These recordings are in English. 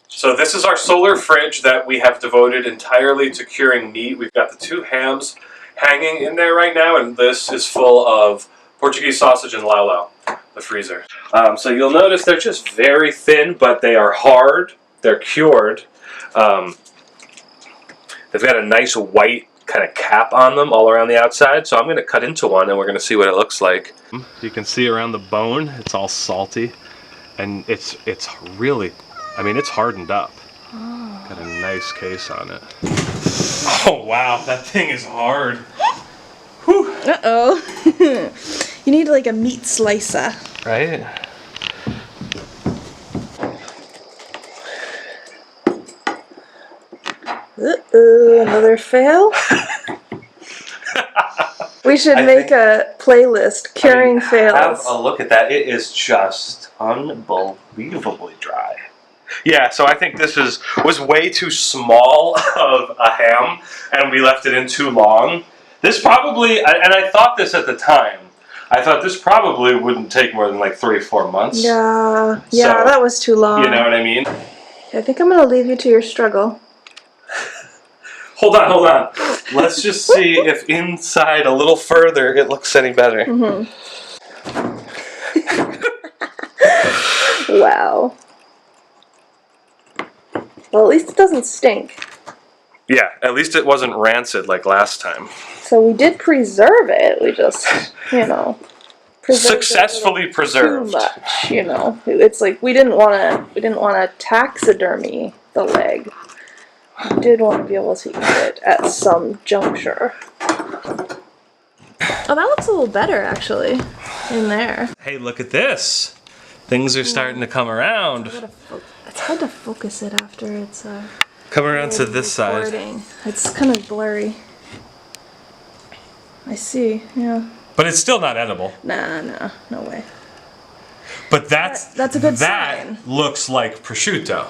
So this is our solar fridge that we have devoted entirely to curing meat. We've got the 2 hams hanging in there right now, and this is full of Portuguese sausage and lau lau, the freezer. So you'll notice they're just very thin, but they are hard. They're cured. They've got a nice white kind of cap on them all around the outside. So I'm going to cut into one, and we're going to see what it looks like. You can see around the bone, it's all salty, and it's really, I mean, it's hardened up. Oh. Got a nice case on it. Oh wow, that thing is hard. Whew. Uh-oh. You need like a meat slicer. Right? Uh-oh, another fail? We should make a playlist, curing fails. Have a look at that. It is just unbelievably dry. Yeah, so I think this was way too small of a ham, and we left it in too long. This probably, and I thought this at the time, I thought this probably wouldn't take more than like 3 or 4 months. Yeah, so, that was too long. You know what I mean? I think I'm going to leave you to your struggle. Hold on. Let's just see if inside a little further it looks any better. Mm-hmm. Wow. Well, at least it doesn't stink. Yeah, at least it wasn't rancid like last time. So we did preserve it. We just, successfully preserved. Too much, It's like we didn't want to taxidermy the leg. We did want to be able to eat it at some juncture. Oh, that looks a little better actually in there. Hey, look at this. Things are starting to come around. It's hard to focus it after it's come around to this side. It's kind of blurry. I see, yeah. But it's still not edible. Nah, no way. But that's a good sign. That looks like prosciutto.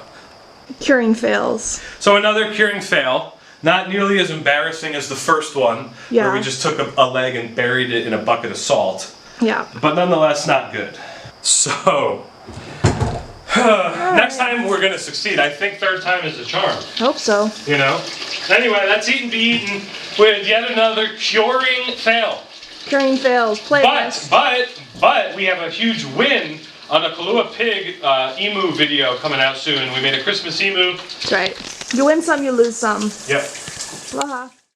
Curing fails. So another curing fail. Not nearly as embarrassing as the first one, where we just took a leg and buried it in a bucket of salt. Yeah. But nonetheless, not good. So, next time we're going to succeed. I think 3rd time is a charm. Hope so. Anyway, that's Eaten Be Eaten with yet another curing fail. Curing fails. Playlist. But we have a huge win on a Kahlua Pig emu video coming out soon. We made a Christmas emu. That's right. You win some, you lose some. Yep. Aloha.